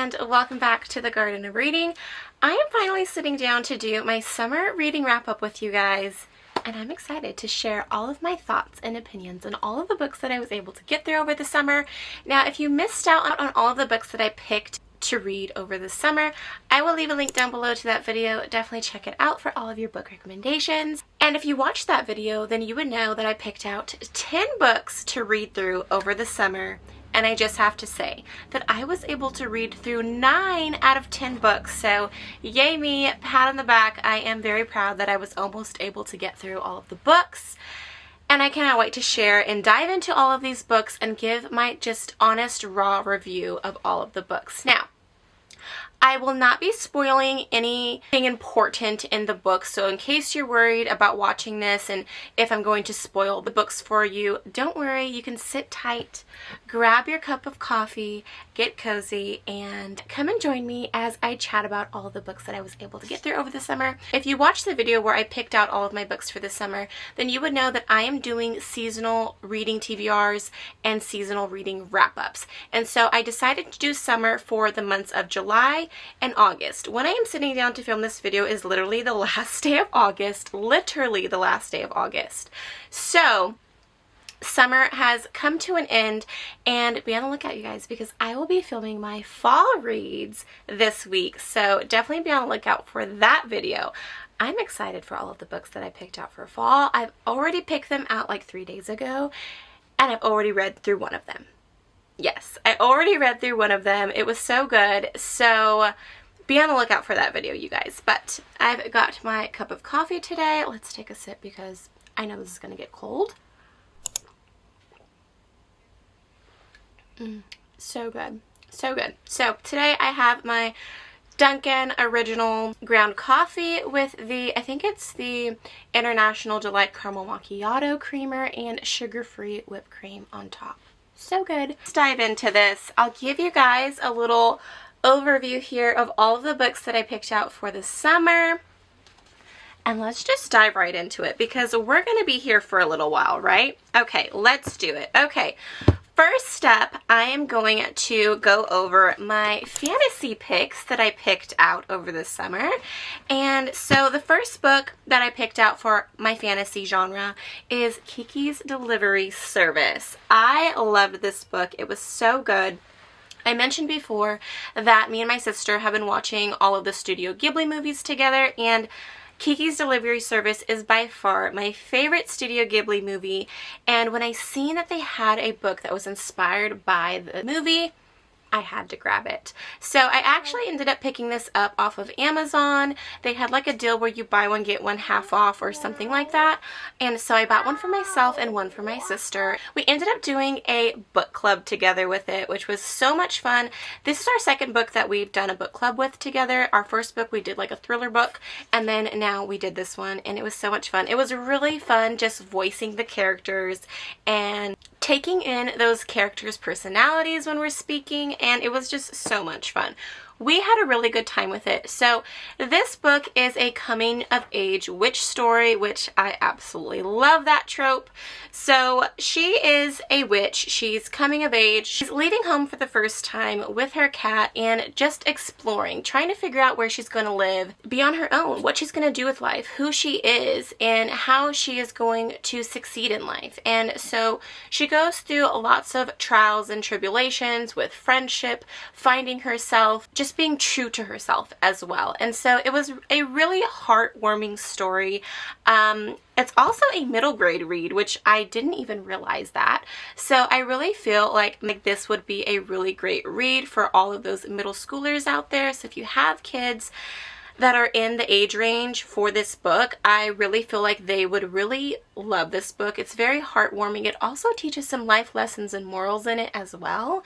and welcome back to the Garden of Reading. I am finally sitting down to do my summer reading wrap-up with you guys, and I'm excited to share all of my thoughts and opinions on all of the books that I was able to get through over the summer. Now, if you missed out on all of the books that I picked to read over the summer, I will leave a link down below to that video. Definitely check it out for all of your book recommendations. And if you watched that video, then you would know that I picked out 10 books to read through over the summer. And I just have to say that I was able to read through 9 out of 10 books. So yay me, pat on the back. I am very proud that I was almost able to get through all of the books. And I cannot wait to share and dive into all of these books and give my just honest, raw review of all of the books. Now, I will not be spoiling anything important in the book, so in case you're worried about watching this and if I'm going to spoil the books for you, don't worry, you can sit tight, grab your cup of coffee, get cozy, and come and join me as I chat about all of the books that I was able to get through over the summer. If you watched the video where I picked out all of my books for the summer, then you would know that I am doing seasonal reading TBRs and seasonal reading wrap-ups. And so I decided to do summer for the months of July and August. When I am sitting down to film this video is literally the last day of August, literally the last day of August. So summer has come to an end, and be on the lookout, you guys, because I will be filming my fall reads this week. So definitely be on the lookout for that video. I'm excited for all of the books that I picked out for fall. I've already picked them out like 3 days ago, and I've already read through one of them. Yes, I already read through one of them. It was so good. So be on the lookout for that video, you guys. But I've got my cup of coffee today. Let's take a sip because I know this is going to get cold. So good. So good. So today I have my Dunkin' Original ground coffee with the, I think it's the International Delight Caramel Macchiato creamer and sugar-free whipped cream on top. So good. Let's dive into this. I'll give you guys a little overview here of all of the books that I picked out for the summer. And let's just dive right into it because we're going to be here for a little while, right? Okay, let's do it. Okay. First up, I am going to go over my fantasy picks that I picked out over the summer. And so the first book that I picked out for my fantasy genre is Kiki's Delivery Service. I loved this book. It was so good. I mentioned before that me and my sister have been watching all of the Studio Ghibli movies together, and Kiki's Delivery Service is by far my favorite Studio Ghibli movie, and when I seen that they had a book that was inspired by the movie, I had to grab it. So I actually ended up picking this up off of Amazon. They had like a deal where you buy one get one half off or something like that. And so I bought one for myself and one for my sister. We ended up doing a book club together with it, which was so much fun. This is our second book that we've done a book club with together. Our first book we did like a thriller book, and then now we did this one, and it was so much fun. It was really fun just voicing the characters and taking in those characters' personalities when we're speaking, and it was just so much fun. We had a really good time with it. So this book is a coming-of-age witch story, which I absolutely love that trope. So she is a witch. She's coming of age. She's leaving home for the first time with her cat and just exploring, trying to figure out where she's going to live, be on her own, what she's going to do with life, who she is, and how she is going to succeed in life. And so she goes through lots of trials and tribulations with friendship, finding herself, just being true to herself as well. And so it was a really heartwarming story. It's also a middle grade read, which I didn't even realize that. So I really feel like this would be a really great read for all of those middle schoolers out there. So if you have kids that are in the age range for this book, I really feel like they would really love this book. It's very heartwarming. It also teaches some life lessons and morals in it as well.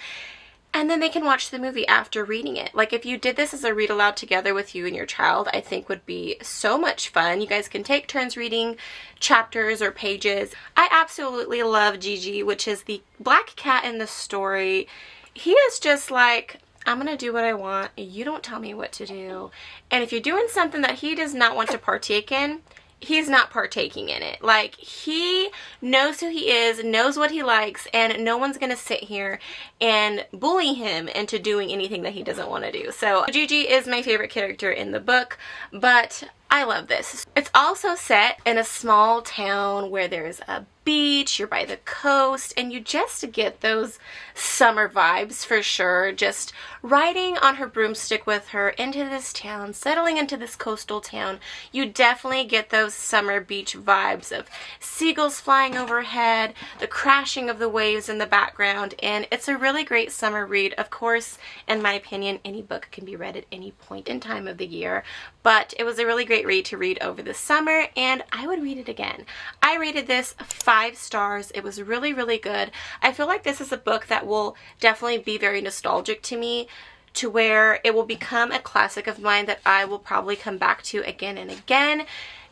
And then they can watch the movie after reading it. Like if you did this as a read aloud together with you and your child, I think would be so much fun. You guys can take turns reading chapters or pages. I absolutely love Gigi, which is the black cat in the story. He is just like, I'm gonna do what I want. You don't tell me what to do. And if you're doing something that he does not want to partake in, he's not partaking in it. Like, he knows who he is, knows what he likes, and no one's gonna sit here and bully him into doing anything that he doesn't want to do. So Gigi is my favorite character in the book, but I love this. It's also set in a small town where there's a beach, you're by the coast, and you just get those summer vibes for sure. Just riding on her broomstick with her into this town, settling into this coastal town, you definitely get those summer beach vibes of seagulls flying overhead, the crashing of the waves in the background, and it's a really great summer read. Of course, in my opinion, any book can be read at any point in time of the year, but it was a really great read to read over the summer, and I would read it again. I rated this 5 stars. It was really, really good. I feel like this is a book that will definitely be very nostalgic to me, to where it will become a classic of mine that I will probably come back to again and again.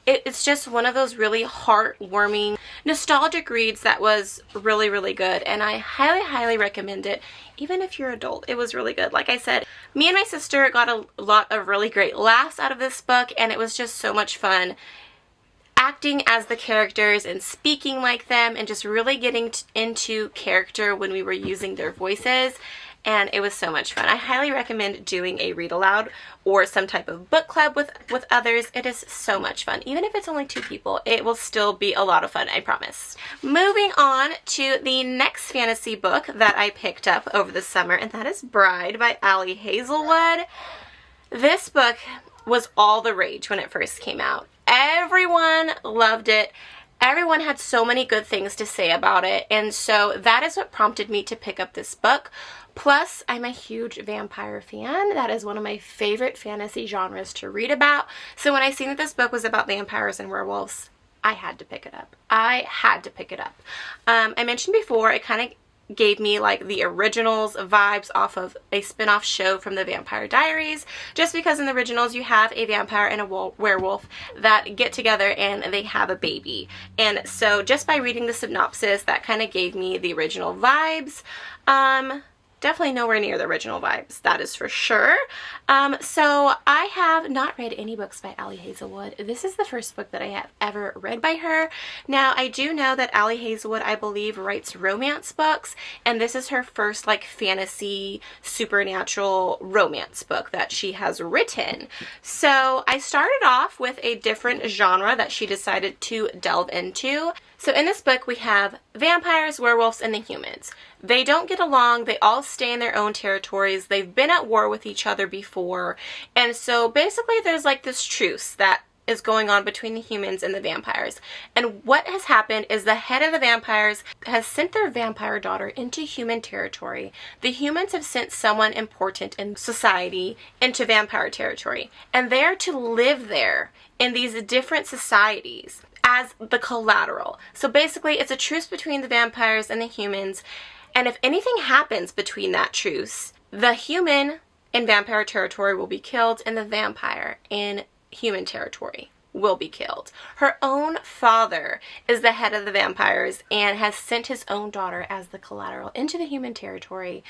It's just one of those really heartwarming, nostalgic reads that was really, really good, and I highly, highly recommend it, even if you're an adult. It was really good. Like I said, me and my sister got a lot of really great laughs out of this book, and it was just so much fun acting as the characters and speaking like them and just really getting into character when we were using their voices. And it was so much fun. I highly recommend doing a read aloud or some type of book club with others. It is so much fun. Even if it's only 2 people, it will still be a lot of fun, I promise. Moving on to the next fantasy book that I picked up over the summer, and that is Bride by Ali Hazelwood. This book was all the rage when it first came out. Everyone loved it. Everyone had so many good things to say about it, and so that is what prompted me to pick up this book. Plus, I'm a huge vampire fan. That is one of my favorite fantasy genres to read about. So when I seen that this book was about vampires and werewolves, I had to pick it up. I had to pick it up. I mentioned before, it kind of gave me like the originals vibes off of a spin-off show from the Vampire Diaries, just because in the originals you have a vampire and a werewolf that get together and they have a baby. And so just by reading the synopsis, that kind of gave me the original vibes. Definitely nowhere near the original vibes, that is for sure. So I have not read any books by Ali Hazelwood. This is the first book that I have ever read by her. Now, I do know that Ali Hazelwood, I believe, writes romance books, and this is her first like fantasy, supernatural romance book that she has written. So I started off with a different genre that she decided to delve into. So in this book we have vampires, werewolves, and the humans. They don't get along, they all stay in their own territories, they've been at war with each other before, and so basically there's like this truce that is going on between the humans and the vampires. And what has happened is the head of the vampires has sent their vampire daughter into human territory. The humans have sent someone important in society into vampire territory, and they are to live there in these different societies as the collateral. So basically it's a truce between the vampires and the humans, and if anything happens between that truce, the human in vampire territory will be killed and the vampire in human territory will be killed. Her own father is the head of the vampires and has sent his own daughter as the collateral into the human territory.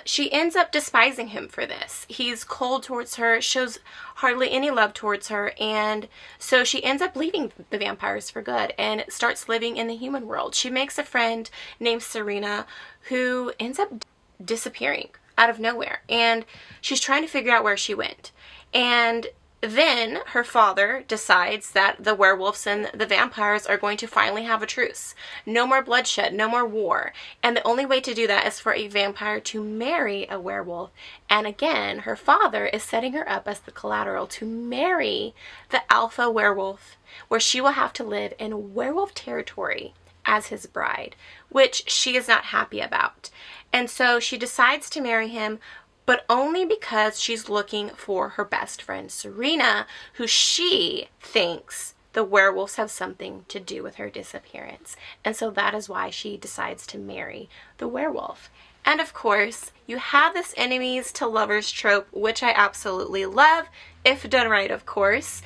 She ends up despising him for this. He's cold towards her, shows hardly any love towards her, and so she ends up leaving the vampires for good and starts living in the human world. She makes a friend named Serena who ends up disappearing out of nowhere, and she's trying to figure out where she went. And then her father decides that the werewolves and the vampires are going to finally have a truce. No more bloodshed, no more war. And the only way to do that is for a vampire to marry a werewolf. And again, her father is setting her up as the collateral to marry the alpha werewolf, where she will have to live in werewolf territory as his bride, which she is not happy about. And so she decides to marry him, but only because she's looking for her best friend Serena, who she thinks the werewolves have something to do with her disappearance. And so that is why she decides to marry the werewolf. And of course, you have this enemies to lovers trope, which I absolutely love, if done right, of course.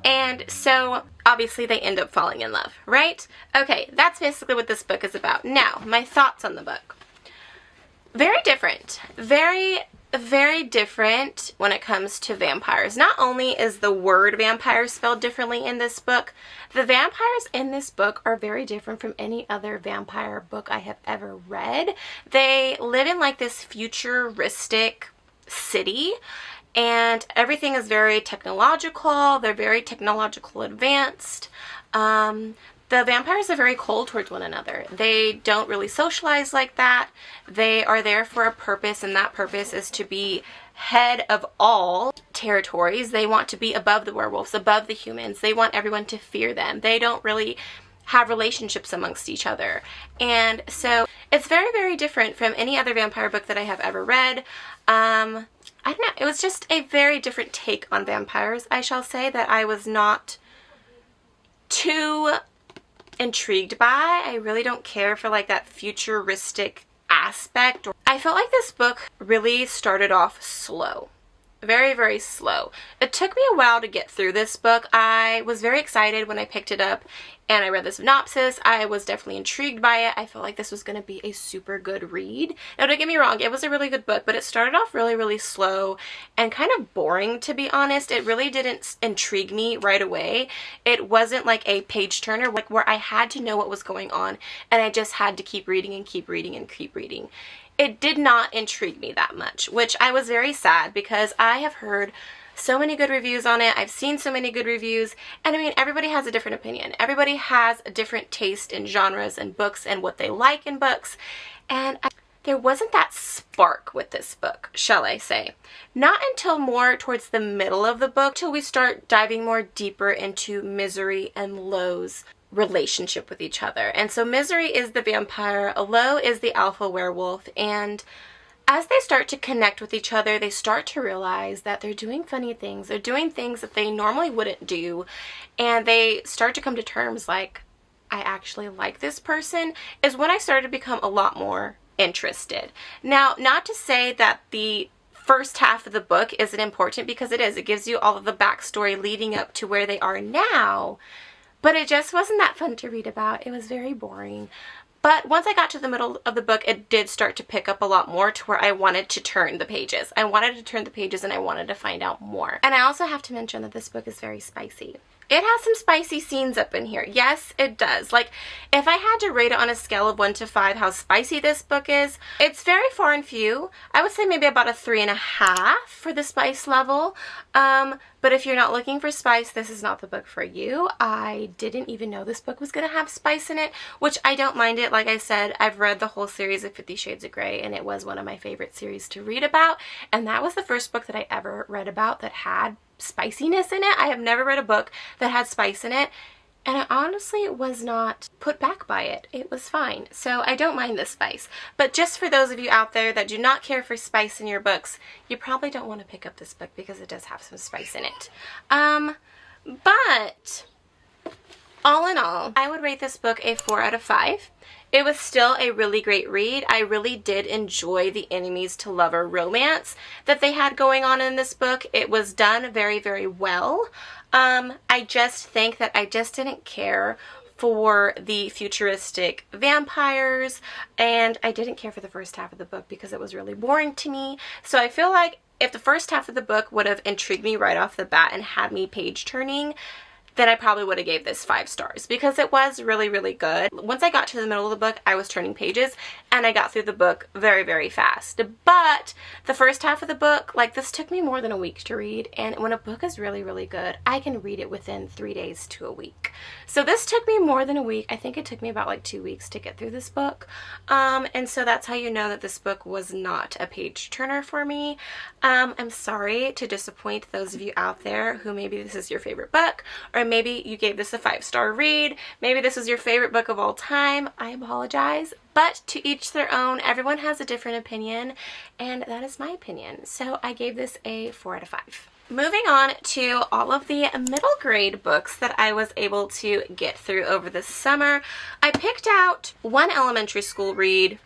And so obviously they end up falling in love, right? Okay, that's basically what this book is about. Now, my thoughts on the book. Very different. Very very different when it comes to vampires. Not only is the word vampire spelled differently in this book, the vampires in this book are very different from any other vampire book I have ever read. They live in like this futuristic city, and everything is very technological. They're very technological advanced. The vampires are very cold towards one another. They don't really socialize like that. They are there for a purpose, and that purpose is to be head of all territories. They want to be above the werewolves, above the humans. They want everyone to fear them. They don't really have relationships amongst each other. And so it's very, very different from any other vampire book that I have ever read. I don't know. It was just a very different take on vampires, I shall say, that I was not too intrigued by. I really don't care for like that futuristic aspect. I felt like this book really started off slow. Very, very slow. It took me a while to get through this book. I was very excited when I picked it up and I read the synopsis. I was definitely intrigued by it. I felt like this was going to be a super good read. Now, don't get me wrong, it was a really good book, but it started off really, really slow and kind of boring, to be honest. It really didn't intrigue me right away. It wasn't like a page turner, like where I had to know what was going on and I just had to keep reading and keep reading and keep reading. It did not intrigue me that much, which I was very sad because I have heard so many good reviews on it. I've seen so many good reviews, and I mean, everybody has a different opinion. Everybody has a different taste in genres and books and what they like in books, and there wasn't that spark with this book, shall I say. Not until more towards the middle of the book, till we start diving more deeper into Misery and Lo's relationship with each other. And so Misery is the vampire, Lo is the alpha werewolf, and as they start to connect with each other, they start to realize that they're doing funny things. They're doing things that they normally wouldn't do, and they start to come to terms like, I actually like this person, is when I started to become a lot more interested. Now, not to say that the first half of the book isn't important, because it is. It gives you all of the backstory leading up to where they are now, but it just wasn't that fun to read about. It was very boring. But once I got to the middle of the book, it did start to pick up a lot more to where I wanted to turn the pages. I wanted to turn the pages and I wanted to find out more. And I also have to mention that this book is very spicy. It has some spicy scenes up in here. Yes, it does. Like, if I had to rate it on a scale of 1 to 5 how spicy this book is, it's very far and few. I would say maybe about a 3.5 for the spice level. But if you're not looking for spice, this is not the book for you. I didn't even know this book was going to have spice in it, which I don't mind it. Like I said, I've read the whole series of 50 Shades of Grey, and it was one of my favorite series to read about. And that was the first book that I ever read about that had spiciness in it. I have never read a book that had spice in it, and I honestly was not put back by it. It was fine. So I don't mind the spice. But just for those of you out there that do not care for spice in your books, you probably don't want to pick up this book because it does have some spice in it. But all in all, I would rate this book a 4 out of 5. It was still a really great read. I really did enjoy the enemies to lover romance that they had going on in this book. It was done very, very well. I just think that I just didn't care for the futuristic vampires, and I didn't care for the first half of the book because it was really boring to me. So I feel like if the first half of the book would have intrigued me right off the bat and had me page turning, then I probably would have gave this 5 stars because it was really, really good. Once I got to the middle of the book, I was turning pages and I got through the book very, very fast. But the first half of the book, like, this took me more than a week to read, and when a book is really, really good, I can read it within 3 days to a week. So this took me more than a week. I think it took me about like 2 weeks to get through this book. And so that's how you know that this book was not a page turner for me. I'm sorry to disappoint those of you out there who maybe this is your favorite book, or maybe you gave this a 5-star read. Maybe this is your favorite book of all time. I apologize. But to each their own. Everyone has a different opinion, and that is my opinion. So I gave this a 4 out of 5. Moving on to all of the middle grade books that I was able to get through over the summer. I picked out one elementary school read,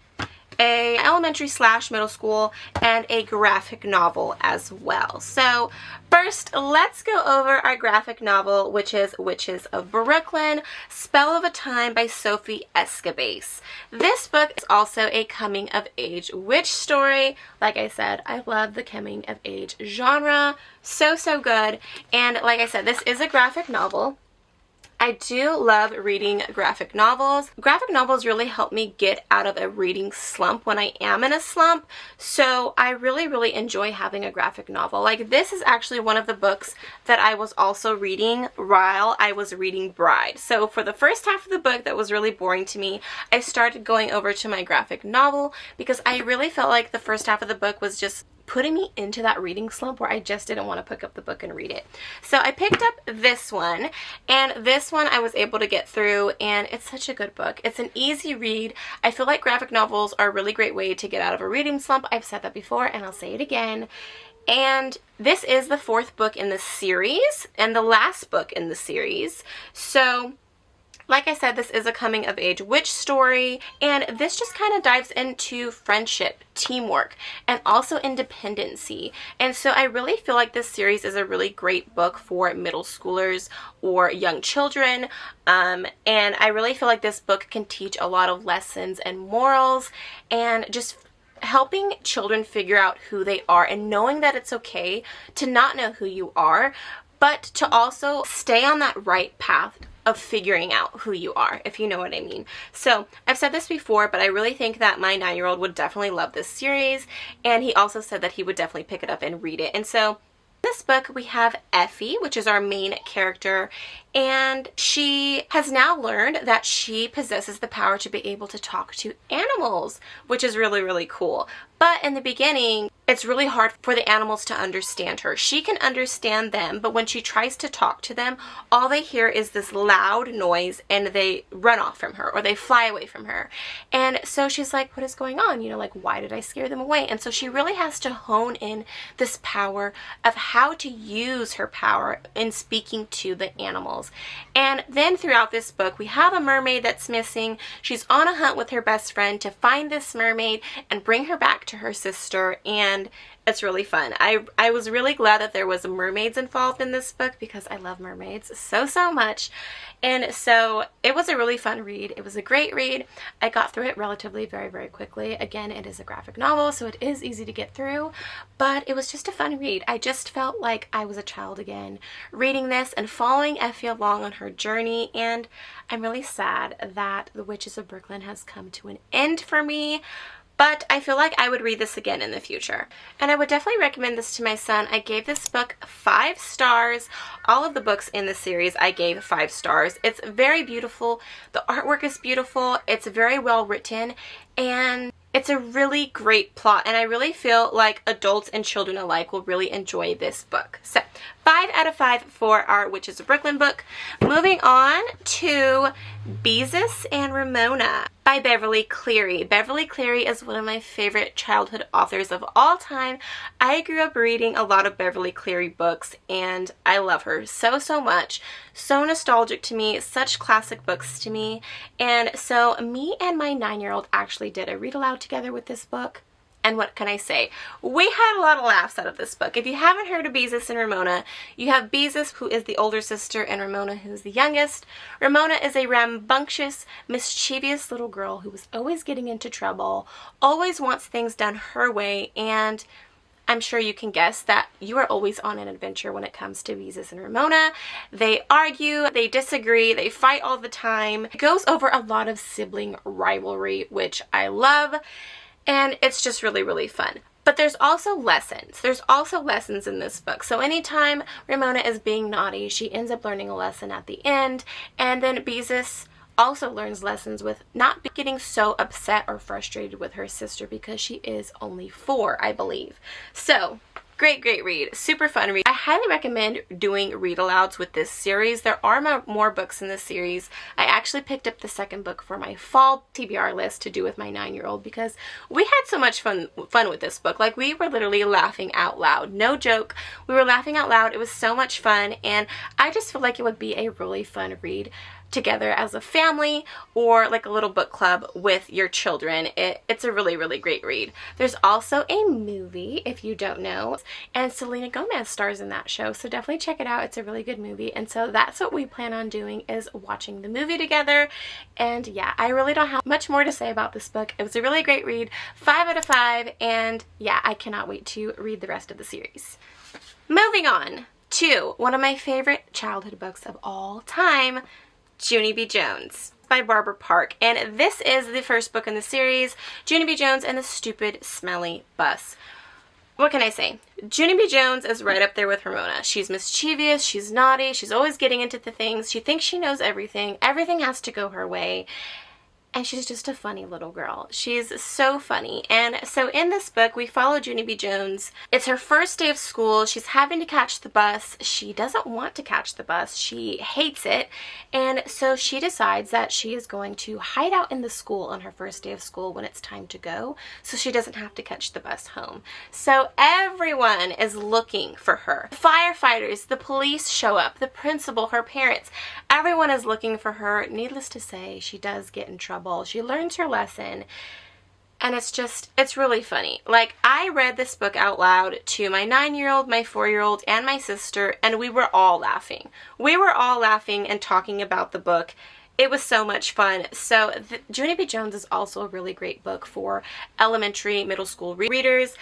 a elementary / middle school, and a graphic novel as well. So first, let's go over our graphic novel, which is Witches of Brooklyn, Spell of a Time by Sophie Escabase. This book is also a coming-of-age witch story. Like I said, I love the coming-of-age genre. So good. And like I said, this is a graphic novel. I do love reading graphic novels. Graphic novels really help me get out of a reading slump when I am in a slump. So I really enjoy having a graphic novel. Like, this is actually one of the books that I was also reading while I was reading Bride. So for the first half of the book that was really boring to me, I started going over to my graphic novel because I really felt like the first half of the book was just putting me into that reading slump where I just didn't want to pick up the book and read it. So I picked up this one, and this one I was able to get through, and it's such a good book. It's an easy read. I feel like graphic novels are a really great way to get out of a reading slump. I've said that before, and I'll say it again. And this is the 4th book in the series, and the last book in the series. So like I said, this is a coming-of-age witch story, and this just kind of dives into friendship, teamwork, and also independency. And so I really feel like this series is a really great book for middle schoolers or young children, and I really feel like this book can teach a lot of lessons and morals, and just helping children figure out who they are, and knowing that it's okay to not know who you are, but to also stay on that right path of figuring out who you are, if you know what I mean. So I've said this before, but I really think that my 9-year-old would definitely love this series, and he also said that he would definitely pick it up and read it. And so in this book we have Effie, which is our main character, and she has now learned that she possesses the power to be able to talk to animals, which is really cool. But in the beginning, it's really hard for the animals to understand her. She can understand them, but when she tries to talk to them, all they hear is this loud noise, and they run off from her, or they fly away from her. And so she's like, what is going on? You know, like, why did I scare them away? And so she really has to hone in this power of how to use her power in speaking to the animals. And then throughout this book, we have a mermaid that's missing. She's on a hunt with her best friend to find this mermaid and bring her back to her sister, and it's really fun. I was really glad that there was mermaids involved in this book because I love mermaids so much. And so it was a really fun read. It was a great read. I got through it relatively very quickly. Again, it is a graphic novel, so it is easy to get through, but it was just a fun read. I just felt like I was a child again reading this and following Effie along on her journey, and I'm really sad that The Witches of Brooklyn has come to an end for me. But I feel like I would read this again in the future. And I would definitely recommend this to my son. I gave this book 5 stars. All of the books in the series I gave 5 stars. It's very beautiful. The artwork is beautiful. It's very well written. And it's a really great plot. And I really feel like adults and children alike will really enjoy this book. So 5 out of 5 for our Witches of Brooklyn book. Moving on to Bess and Ramona by Beverly Cleary. Beverly Cleary is one of my favorite childhood authors of all time. I grew up reading a lot of Beverly Cleary books, and I love her so much. So nostalgic to me, such classic books to me. And so me and my 9-year-old actually did a read aloud together with this book. And what can I say? We had a lot of laughs out of this book. If you haven't heard of Bess and Ramona, you have Bess, who is the older sister, and Ramona, who is the youngest. Ramona is a rambunctious, mischievous little girl who is always getting into trouble, always wants things done her way, and I'm sure you can guess that you are always on an adventure when it comes to Bess and Ramona. They argue, they disagree, they fight all the time. It goes over a lot of sibling rivalry, which I love. And it's just really fun. But there's also lessons. There's also lessons in this book. So anytime Ramona is being naughty, she ends up learning a lesson at the end. And then Bess also learns lessons with not getting so upset or frustrated with her sister because she is only 4, I believe. So great read. Super fun read. I highly recommend doing read alouds with this series. There are more books in this series. I actually picked up the 2nd book for my fall TBR list to do with my 9-year-old because we had so much fun with this book. Like, we were literally laughing out loud. No joke. We were laughing out loud. It was so much fun, and I just feel like it would be a really fun read together as a family or like a little book club with your children. It's a really, really great read. There's also a movie, if you don't know, and Selena Gomez stars in that show, so definitely check it out. It's a really good movie, and so that's what we plan on doing, is watching the movie together. And yeah, I really don't have much more to say about this book. It was a really great read, 5 out of 5, and yeah, I cannot wait to read the rest of the series. Moving on to one of my favorite childhood books of all time, Junie B. Jones by Barbara Park. And this is the first book in the series, Junie B. Jones and the Stupid Smelly Bus. What can I say? Junie B. Jones is right up there with Ramona. She's mischievous, she's naughty, she's always getting into the things, she thinks she knows everything, everything has to go her way. And she's just a funny little girl. She's so funny. And so in this book, we follow Junie B. Jones. It's her first day of school. She's having to catch the bus. She doesn't want to catch the bus. She hates it. And so she decides that she is going to hide out in the school on her first day of school when it's time to go, so she doesn't have to catch the bus home. So everyone is looking for her. The firefighters, the police show up, the principal, her parents. Everyone is looking for her. Needless to say, she does get in trouble. She learns her lesson, and it's really funny. Like, I read this book out loud to my 9-year-old, my 4-year-old, and my sister, and we were all laughing. We were all laughing and talking about the book. It was so much fun. So Junie B. Jones is also a really great book for elementary, middle school readers.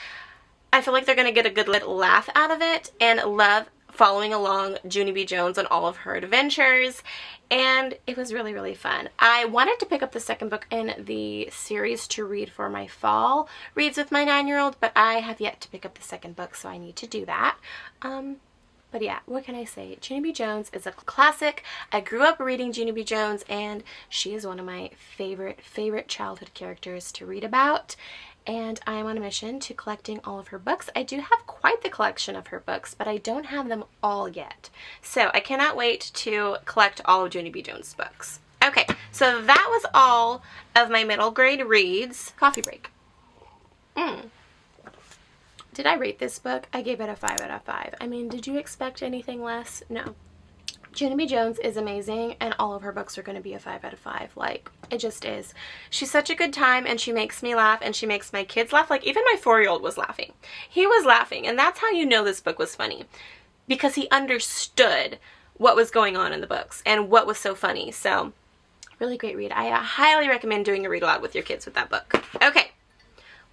I feel like they're going to get a good little laugh out of it and love following along Junie B. Jones on all of her adventures, and it was really, really fun. I wanted to pick up the second book in the series to read for my fall reads with my 9-year-old, but I have yet to pick up the second book, so I need to do that. But yeah, what can I say? Junie B. Jones is a classic. I grew up reading Junie B. Jones, and she is one of my favorite childhood characters to read about. And I am on a mission to collecting all of her books. I do have quite the collection of her books, but I don't have them all yet. So I cannot wait to collect all of Junie B. Jones' books. Okay, so that was all of my middle grade reads. Coffee break. Did I rate this book? I gave it a 5 out of 5. I mean, did you expect anything less? No. Junie B. Jones is amazing, and all of her books are going to be a 5 out of 5. Like, it just is. She's such a good time, and she makes me laugh, and she makes my kids laugh. Like, even my 4-year-old was laughing. He was laughing, and that's how you know this book was funny, because he understood what was going on in the books and what was so funny. So, really great read. I highly recommend doing a read aloud with your kids with that book. Okay,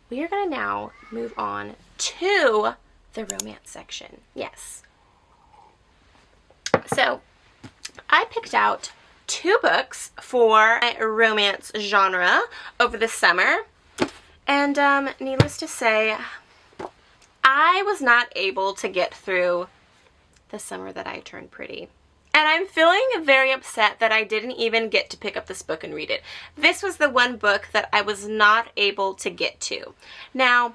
we are going to now move on to the romance section. Yes. So, I picked out 2 books for my romance genre over the summer, and needless to say, I was not able to get through The Summer That I Turned Pretty. And I'm feeling very upset that I didn't even get to pick up this book and read it. This was the one book that I was not able to get to. Now,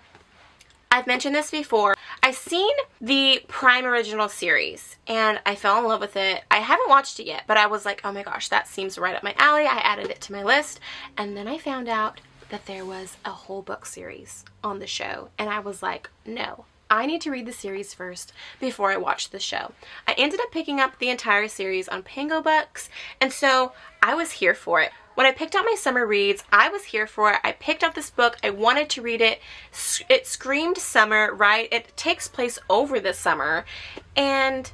I've mentioned this before. I've seen the Prime original series and I fell in love with it. I haven't watched it yet, but I was like, oh my gosh, that seems right up my alley. I added it to my list, and then I found out that there was a whole book series on the show, and I was like, no, I need to read the series first before I watch the show. I ended up picking up the entire series on Pangobooks, and so I was here for it. When I picked out my summer reads, I was here for it. I picked up this book. I wanted to read it. It screamed summer, right? It takes place over the summer, and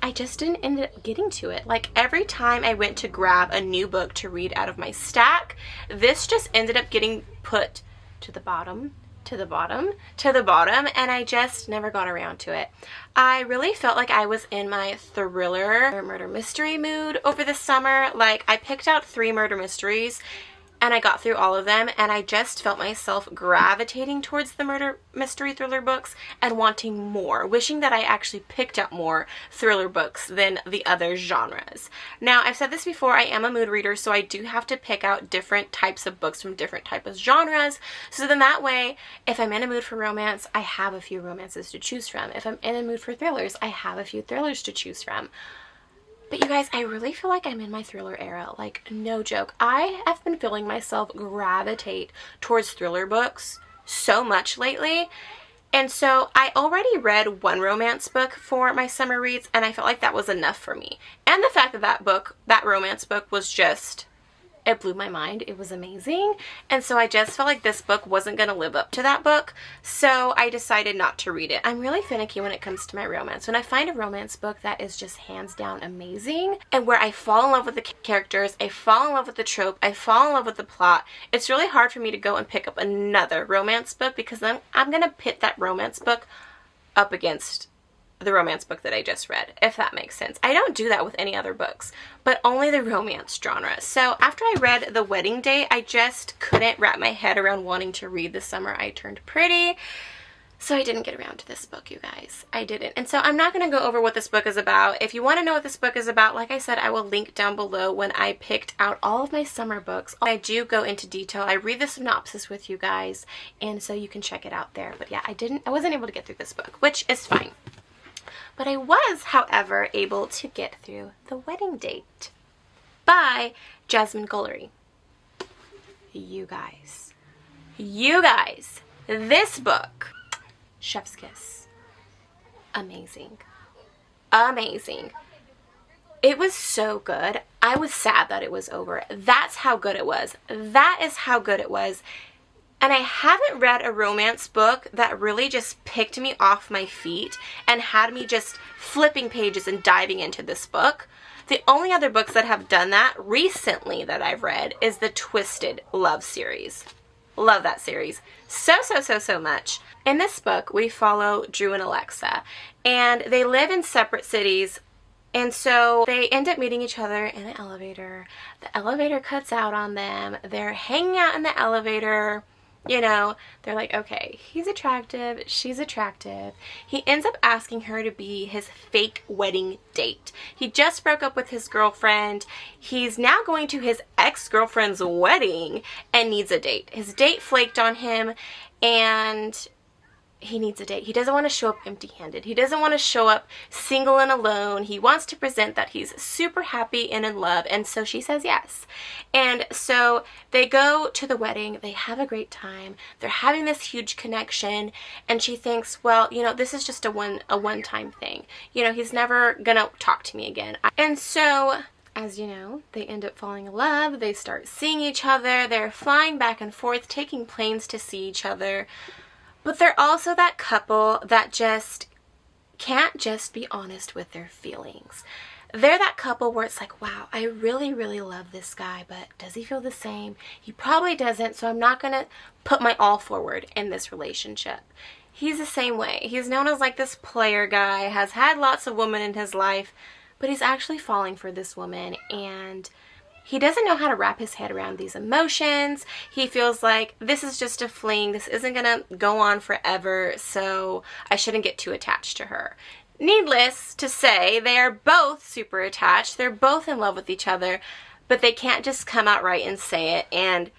I just didn't end up getting to it. Like, every time I went to grab a new book to read out of my stack, this just ended up getting put to the bottom, to the bottom, to the bottom, and I just never got around to it. I really felt like I was in my thriller murder mystery mood over the summer. Like, I picked out 3 murder mysteries and I got through all of them, and I just felt myself gravitating towards the murder mystery thriller books and wanting more, wishing that I actually picked up more thriller books than the other genres. Now, I've said this before, I am a mood reader, so I do have to pick out different types of books from different types of genres, so then that way, if I'm in a mood for romance, I have a few romances to choose from. If I'm in a mood for thrillers, I have a few thrillers to choose from. But you guys, I really feel like I'm in my thriller era. Like, no joke. I have been feeling myself gravitate towards thriller books so much lately. And so I already read one romance book for my summer reads, and I felt like that was enough for me. And the fact that that romance book was just, it blew my mind. It was amazing. And so I just felt like this book wasn't going to live up to that book. So I decided not to read it. I'm really finicky when it comes to my romance. When I find a romance book that is just hands down amazing and where I fall in love with the characters, I fall in love with the trope, I fall in love with the plot, it's really hard for me to go and pick up another romance book because then I'm going to pit that romance book up against the romance book that I just read, if that makes sense. I don't do that with any other books, but only the romance genre. So after I read The Wedding Date, I just couldn't wrap my head around wanting to read The Summer I Turned Pretty. So I didn't get around to this book, you guys. I didn't. And so I'm not going to go over what this book is about. If you want to know what this book is about, like I said, I will link down below when I picked out all of my summer books. I do go into detail. I read the synopsis with you guys, and so you can check it out there. But yeah, I wasn't able to get through this book, which is fine. But I was, however, able to get through The Wedding Date by Jasmine Guillory. You guys, this book, chef's kiss, amazing, amazing. It was so good. I was sad that it was over. That's how good it was. That is how good it was. And I haven't read a romance book that really just picked me off my feet and had me just flipping pages and diving into this book. The only other books that have done that recently that I've read is the Twisted Love series. Love that series so much. In this book, we follow Drew and Alexa, and they live in separate cities. And so they end up meeting each other in an elevator. The elevator cuts out on them. They're hanging out in the elevator. You know, they're like, okay, he's attractive, she's attractive. He ends up asking her to be his fake wedding date. He just broke up with his girlfriend. He's now going to his ex-girlfriend's wedding and needs a date. His date flaked on him, and he needs a date. He doesn't want to show up empty-handed. He doesn't want to show up single and alone. He wants to present that he's super happy and in love, and so she says yes. And so they go to the wedding. They have a great time. They're having this huge connection, and she thinks, well, you know, this is just a one-time thing. You know, he's never gonna talk to me again. And so, as you know, they end up falling in love. They start seeing each other. They're flying back and forth, taking planes to see each other. But they're also that couple that just can't just be honest with their feelings. They're that couple where it's like, wow, I really, really love this guy, but does he feel the same? He probably doesn't, so I'm not going to put my all forward in this relationship. He's the same way. He's known as like this player guy, has had lots of women in his life, but he's actually falling for this woman, and he doesn't know how to wrap his head around these emotions. He feels like this is just a fling. This isn't going to go on forever, so I shouldn't get too attached to her. Needless to say, they are both super attached. They're both in love with each other, but they can't just come out right and say it, and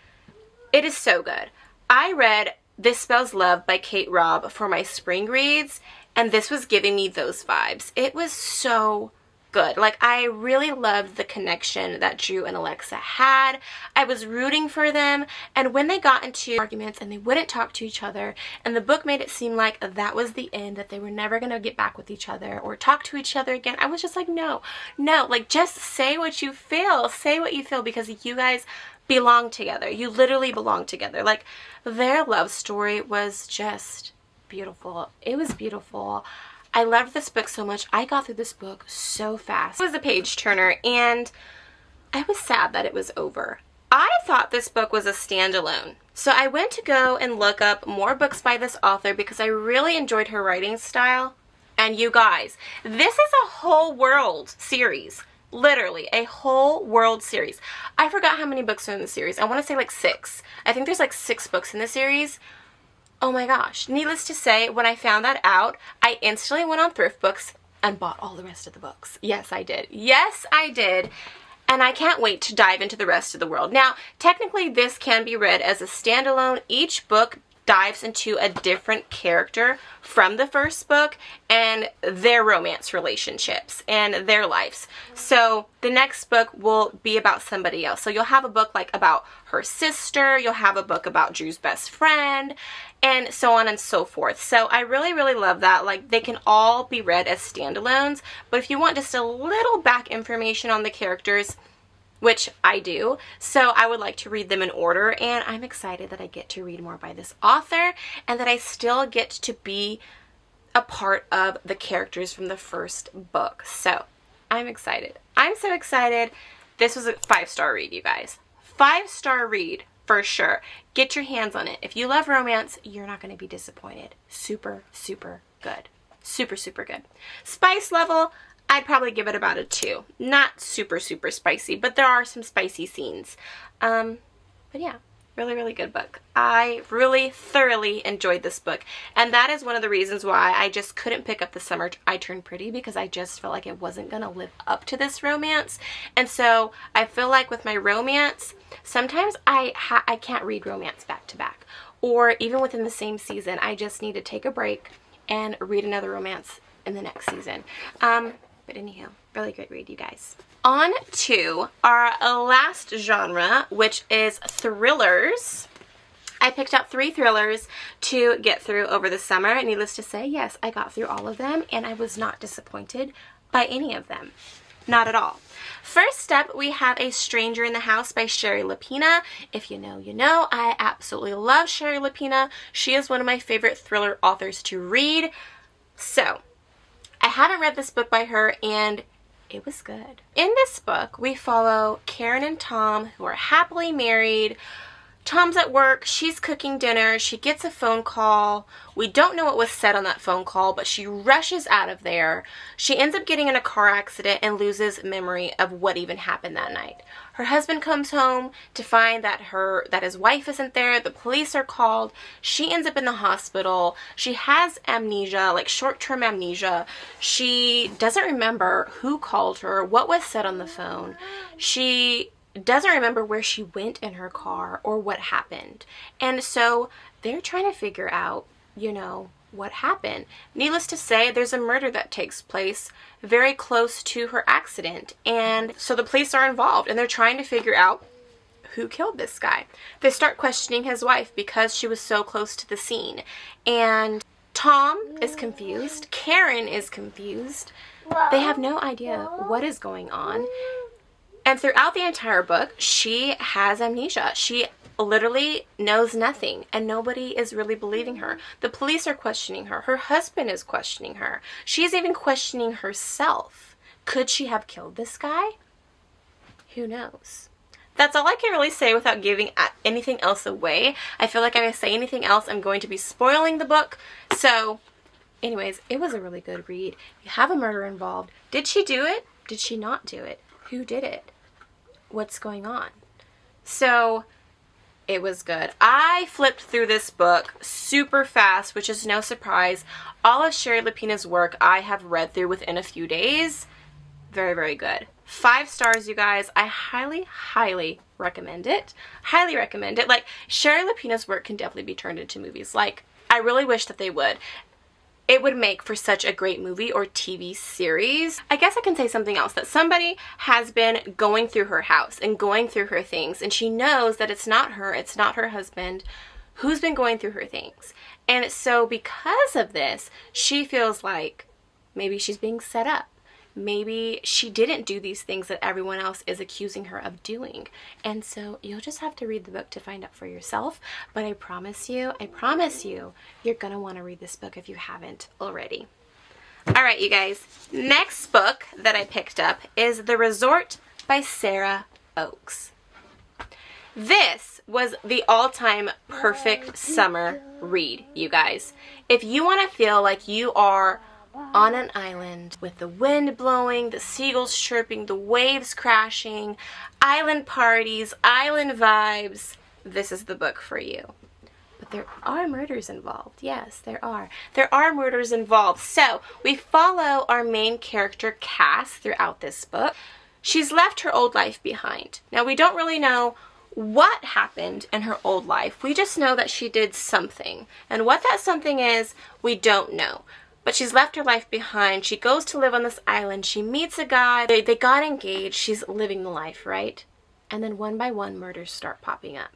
it is so good. I read This Spells Love by Kate Robb for my spring reads, and this was giving me those vibes. It was so good. Like, I really loved the connection that Drew and Alexa had. I was rooting for them, and when they got into arguments and they wouldn't talk to each other, and the book made it seem like that was the end, that they were never going to get back with each other or talk to each other again, I was just like, no, like, just say what you feel. Say what you feel, because you guys belong together. You literally belong together. Like, their love story was just beautiful. It was beautiful. I loved this book so much. I got through this book so fast. It was a page turner, and I was sad that it was over. I thought this book was a standalone. So I went to go and look up more books by this author because I really enjoyed her writing style. And you guys, this is a whole world series. Literally, a whole world series. I forgot how many books are in the series. I want to say like 6. I think there's like 6 books in the series. Oh my gosh. Needless to say, when I found that out, I instantly went on Thriftbooks and bought all the rest of the books. Yes, I did. Yes, I did. And I can't wait to dive into the rest of the world. Now, technically, this can be read as a standalone. Each book dives into a different character from the first book and their romance relationships and their lives. So the next book will be about somebody else. So you'll have a book like about her sister, you'll have a book about Drew's best friend, and so on and so forth. So I really, really love that. Like, they can all be read as standalones, but if you want just a little back information on the characters, which I do, so I would like to read them in order, and I'm excited that I get to read more by this author and that I still get to be a part of the characters from the first book. So I'm excited. I'm so excited. This was a 5-star read, you guys. 5-star read for sure. Get your hands on it. If you love romance, you're not going to be disappointed. Super, super good. Super, super good. Spice level, I'd probably give it about a 2. Not super, super spicy, but there are some spicy scenes. But yeah, really, really good book. I really thoroughly enjoyed this book. And that is one of the reasons why I just couldn't pick up The Summer I Turned Pretty, because I just felt like it wasn't going to live up to this romance. And so I feel like with my romance, sometimes I can't read romance back to back. Or even within the same season, I just need to take a break and read another romance in the next season. But anyhow, really great read, you guys. On to our last genre, which is thrillers. I picked out 3 thrillers to get through over the summer. And needless to say, yes, I got through all of them, and I was not disappointed by any of them. Not at all. First up, we have A Stranger in the House by Shari Lapena. If you know, you know. I absolutely love Shari Lapena. She is one of my favorite thriller authors to read. So, I haven't read this book by her, and it was good. In this book, we follow Karen and Tom, who are happily married. Tom's at work, she's cooking dinner, she gets a phone call. We don't know what was said on that phone call, but she rushes out of there. She ends up getting in a car accident and loses memory of what even happened that night. Her husband comes home to find that his wife isn't there. The police are called. She ends up in the hospital. She has amnesia, like short-term amnesia. She doesn't remember who called her, what was said on the phone. She doesn't remember where she went in her car or what happened. And so they're trying to figure out, you know, what happened. Needless to say, there's a murder that takes place very close to her accident. And so the police are involved, and they're trying to figure out who killed this guy. They start questioning his wife because she was so close to the scene. And Tom is confused. Karen is confused. They have no idea what is going on. And throughout the entire book, she has amnesia. She literally knows nothing, and nobody is really believing her. The police are questioning her. Her husband is questioning her. She's even questioning herself. Could she have killed this guy? Who knows? That's all I can really say without giving anything else away. I feel like if I say anything else, I'm going to be spoiling the book. So, anyways, it was a really good read. You have a murder involved. Did she do it? Did she not do it? Who did it? What's going on? So, it was good. I flipped through this book super fast, which is no surprise. All of Shari Lapena's work I have read through within a few days. Very, very good. 5 stars, you guys. I highly, highly recommend it. Highly recommend it. Like, Shari Lapena's work can definitely be turned into movies. Like, I really wish that they would. It would make for such a great movie or TV series. I guess I can say something else, that somebody has been going through her house and going through her things, and she knows that it's not her husband who's been going through her things. And so because of this, she feels like maybe she's being set up. Maybe she didn't do these things that everyone else is accusing her of doing. And so you'll just have to read the book to find out for yourself. But I promise you, you're going to want to read this book if you haven't already. All right, you guys. Next book that I picked up is The Resort by Sarah Oakes. This was the all-time perfect summer read, you guys. If you want to feel like you are on an island with the wind blowing, the seagulls chirping, the waves crashing, island parties, island vibes, this is the book for you. But there are murders involved. Yes, there are. There are murders involved. So we follow our main character, Cass, throughout this book. She's left her old life behind. Now, we don't really know what happened in her old life. We just know that she did something. And what that something is, we don't know. But she's left her life behind. She goes to live on this island. She meets a guy. They got engaged. She's living the life, right? And then one by one, murders start popping up.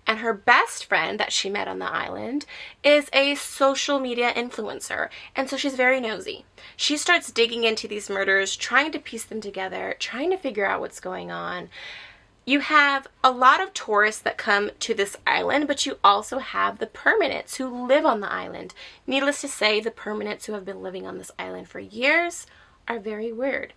And her best friend that she met on the island is a social media influencer. And so she's very nosy. She starts digging into these murders, trying to piece them together, trying to figure out what's going on. You have a lot of tourists that come to this island, but you also have the permanents who live on the island. Needless to say, the permanents who have been living on this island for years are very weird.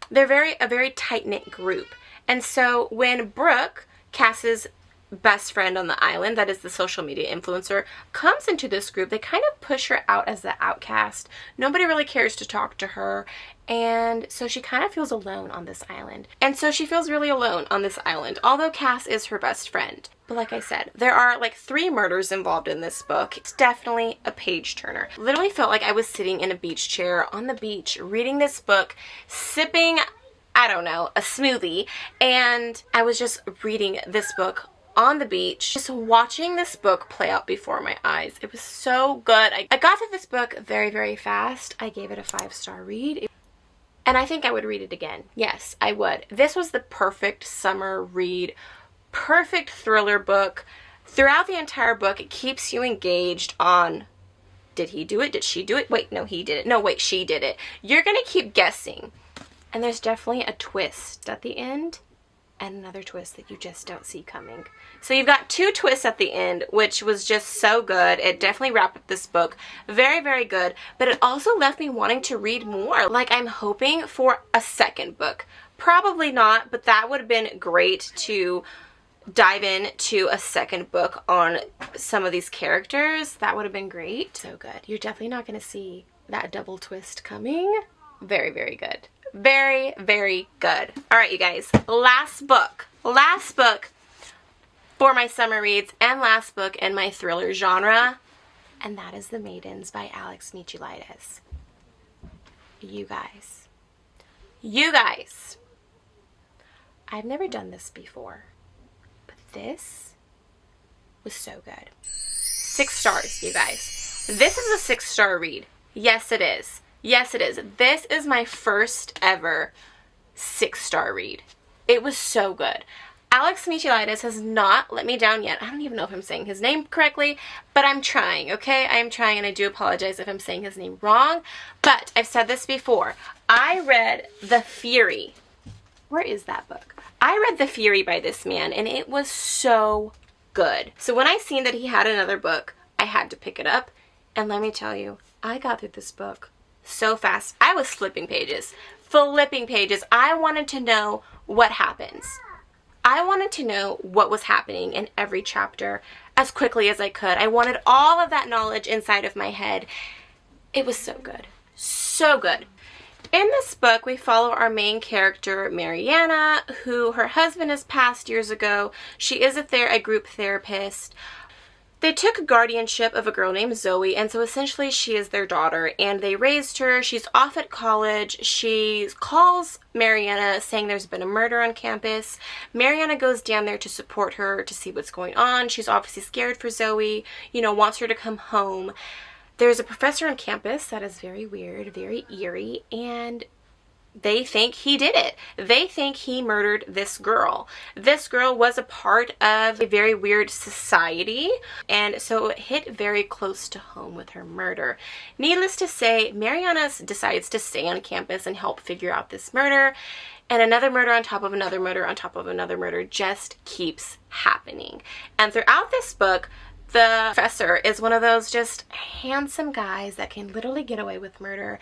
They're a very tight-knit group. And so when Brooke, Cass's best friend on the island, that is the social media influencer, comes into this group, they kind of push her out as the outcast. Nobody really cares to talk to her, and so she kind of feels alone on this island. And so she feels really alone on this island, although Cass is her best friend. But like I said, there are like 3 murders involved in this book. It's definitely a page turner. Literally felt like I was sitting in a beach chair on the beach reading this book, sipping, I don't know, a smoothie, and I was just reading this book on the beach, just watching this book play out before my eyes. It was so good. I got through this book very, very fast. I gave it a 5-star read. And I think I would read it again. Yes, I would. This was the perfect summer read, perfect thriller book. Throughout the entire book, it keeps you engaged on, did he do it? Did she do it? Wait, no, he did it. No, wait, she did it. You're gonna keep guessing. And there's definitely a twist at the end, and another twist that you just don't see coming. So you've got 2 twists at the end, which was just so good. It definitely wrapped up this book. Very, very good. But it also left me wanting to read more. Like, I'm hoping for a second book. Probably not, but that would have been great to dive into a second book on some of these characters. That would have been great. So good. You're definitely not going to see that double twist coming. Very, very good. Very, very good. All right, you guys. Last book for my summer reads and last book in my thriller genre, and that is The Maidens by Alex Michaelides. You guys, I've never done this before, but this was so good. 6 stars, you guys. This is a 6-star read. Yes, it is. Yes, it is. This is my first ever 6-star read. It was so good. Alex Michaelides has not let me down yet. I don't even know if I'm saying his name correctly, but I'm trying, okay? I am trying, and I do apologize if I'm saying his name wrong, but I've said this before. I read The Fury. Where is that book? I read The Fury by this man, and it was so good. So when I seen that he had another book, I had to pick it up, and let me tell you, I got through this book so fast. I was flipping pages. I wanted to know what happens. I wanted to know what was happening in every chapter as quickly as I could. I wanted all of that knowledge inside of my head. It was so good. So good. In this book, we follow our main character, Mariana, who her husband has passed years ago. She is a group therapist. They took guardianship of a girl named Zoe, and so essentially she is their daughter, and they raised her. She's off at college. She calls Mariana saying there's been a murder on campus. Mariana goes down there to support her, to see what's going on. She's obviously scared for Zoe, wants her to come home. There's a professor on campus that is very weird, very eerie, and they think he did it. They think he murdered this girl. This girl was a part of a very weird society, and so it hit very close to home with her murder. Needless to say, Mariana decides to stay on campus and help figure out this murder, and another murder on top of another murder on top of another murder just keeps happening. And throughout this book, the professor is one of those just handsome guys that can literally get away with murder.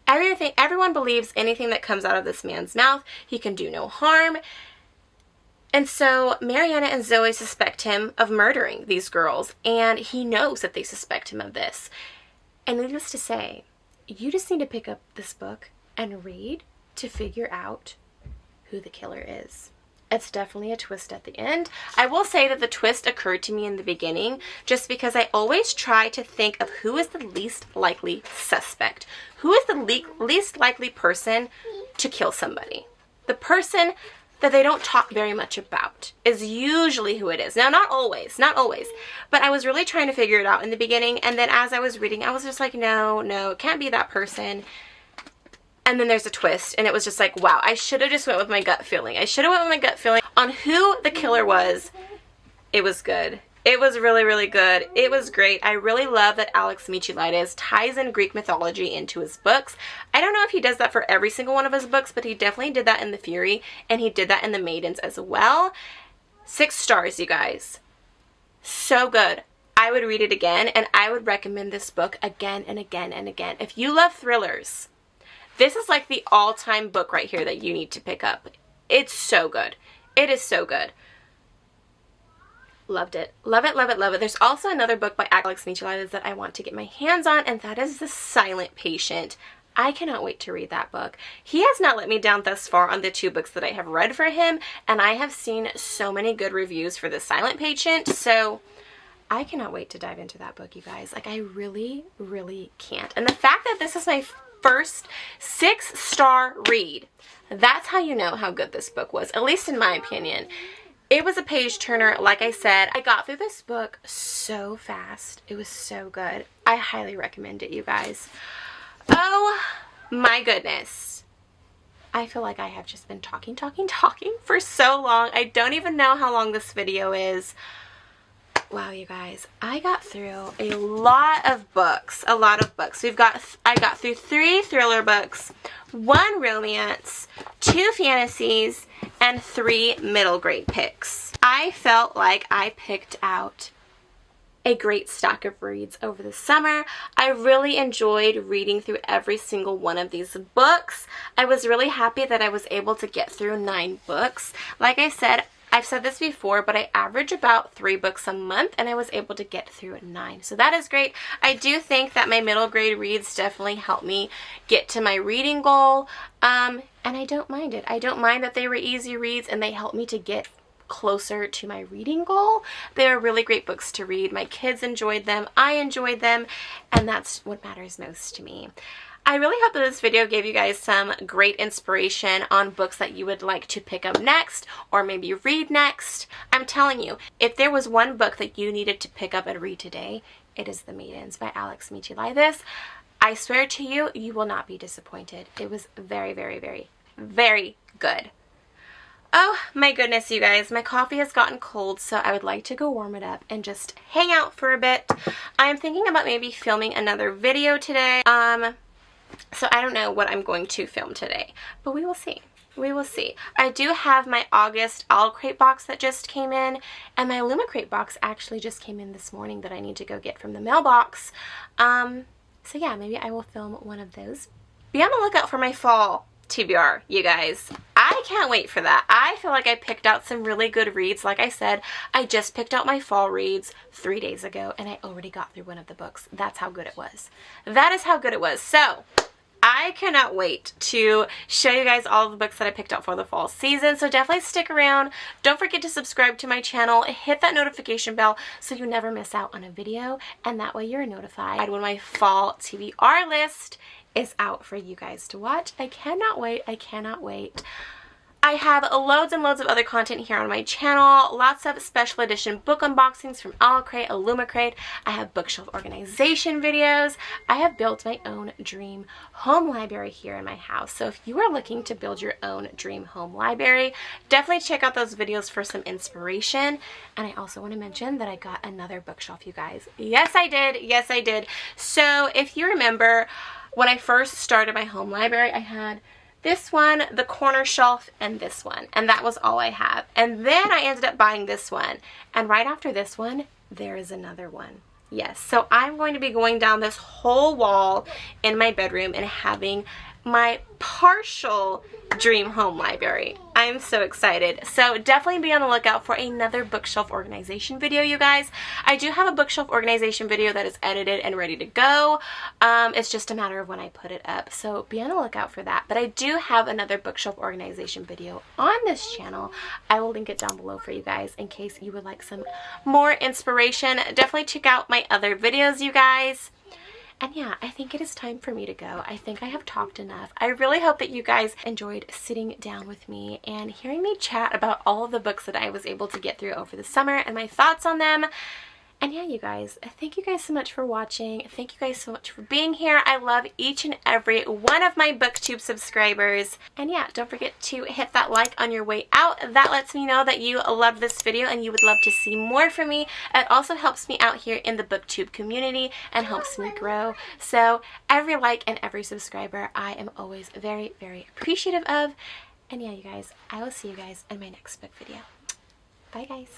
Everyone believes anything that comes out of this man's mouth. He can do no harm. And so Mariana and Zoe suspect him of murdering these girls, and he knows that they suspect him of this. And needless to say, you just need to pick up this book and read to figure out who the killer is. It's definitely a twist at the end. I will say that the twist occurred to me in the beginning just because I always try to think of who is the least likely suspect. Who is the least likely person to kill somebody? The person that they don't talk very much about is usually who it is. Now, not always, but I was really trying to figure it out in the beginning, and then as I was reading, I was just like, no, it can't be that person. And then there's a twist, and it was just like, wow, I should have just went with my gut feeling. I should have went with my gut feeling on who the killer was. It was good. It was really, really good. It was great. I really love that Alex Michaelides ties in Greek mythology into his books. I don't know if he does that for every single one of his books, but he definitely did that in The Fury, and he did that in The Maidens as well. 6 stars, you guys. So good. I would read it again, and I would recommend this book again and again and again. If you love thrillers, this is like the all-time book right here that you need to pick up. It's so good. It is so good. Loved it. Love it, love it, love it. There's also another book by Alex Michaelides that I want to get my hands on, and that is The Silent Patient. I cannot wait to read that book. He has not let me down thus far on the 2 books that I have read for him, and I have seen so many good reviews for The Silent Patient, so I cannot wait to dive into that book, you guys. Like, I really, really can't. And the fact that this is my first 6-star read, that's how you know how good this book was, at least in my opinion. It was a page turner, like I said. I got through this book so fast. It was so good. I highly recommend it, you guys. Oh my goodness. I feel like I have just been talking for so long. I don't even know how long this video is. Wow, you guys. I got through a lot of books. I got through 3 thriller books, 1 romance, 2 fantasies, and 3 middle grade picks. I felt like I picked out a great stack of reads over the summer. I really enjoyed reading through every single one of these books. I was really happy that I was able to get through 9 books. Like I said, I've said this before, but I average about 3 books a month, and I was able to get through 9. So that is great. I do think that my middle grade reads definitely helped me get to my reading goal, and I don't mind it. I don't mind that they were easy reads, and they helped me to get closer to my reading goal. They are really great books to read. My kids enjoyed them. I enjoyed them, and that's what matters most to me. I really hope that this video gave you guys some great inspiration on books that you would like to pick up next or maybe read next. I'm telling you, if there was one book that you needed to pick up and read today, it is The Maidens by Alex Michaelides. I swear to you, you will not be disappointed. It was very, very, very, very good. Oh my goodness, you guys, my coffee has gotten cold, so I would like to go warm it up and just hang out for a bit. I'm thinking about maybe filming another video today. So I don't know what I'm going to film today, but we will see. We will see. I do have my August Owlcrate box that just came in, and my Illumicrate box actually just came in this morning that I need to go get from the mailbox. So yeah, maybe I will film one of those. Be on the lookout for my fall TBR, you guys. I can't wait for that. I feel like I picked out some really good reads. Like I said, I just picked out my fall reads 3 days ago, and I already got through one of the books. That's how good it was. That is how good it was. So I cannot wait to show you guys all of the books that I picked out for the fall season, so definitely stick around. Don't forget to subscribe to my channel, hit that notification bell so you never miss out on a video, and that way you're notified when my fall TBR list is out for you guys to watch. I cannot wait. I cannot wait. I have loads and loads of other content here on my channel. Lots of special edition book unboxings from Owlcrate, Illumicrate. I have bookshelf organization videos. I have built my own dream home library here in my house. So if you are looking to build your own dream home library, definitely check out those videos for some inspiration. And I also want to mention that I got another bookshelf, you guys. Yes, I did. Yes, I did. So if you remember, when I first started my home library, I had this one, the corner shelf, and this one. And that was all I have. And then I ended up buying this one. And right after this one, there is another one. Yes, so I'm going to be going down this whole wall in my bedroom and having my partial dream home library. I'm so excited. So definitely be on the lookout for another bookshelf organization video, you guys. I do have a bookshelf organization video that is edited and ready to go. It's just a matter of when I put it up. So be on the lookout for that. But I do have another bookshelf organization video on this channel. I will link it down below for you guys in case you would like some more inspiration. Definitely check out my other videos, you guys. And yeah, I think it is time for me to go. I think I have talked enough. I really hope that you guys enjoyed sitting down with me and hearing me chat about all of the books that I was able to get through over the summer and my thoughts on them. And yeah, you guys, thank you guys so much for watching. Thank you guys so much for being here. I love each and every one of my Booktube subscribers. And yeah, don't forget to hit that like on your way out. That lets me know that you love this video and you would love to see more from me. It also helps me out here in the Booktube community and helps me grow. So every like and every subscriber, I am always very, very appreciative of. And yeah, you guys, I will see you guys in my next book video. Bye, guys.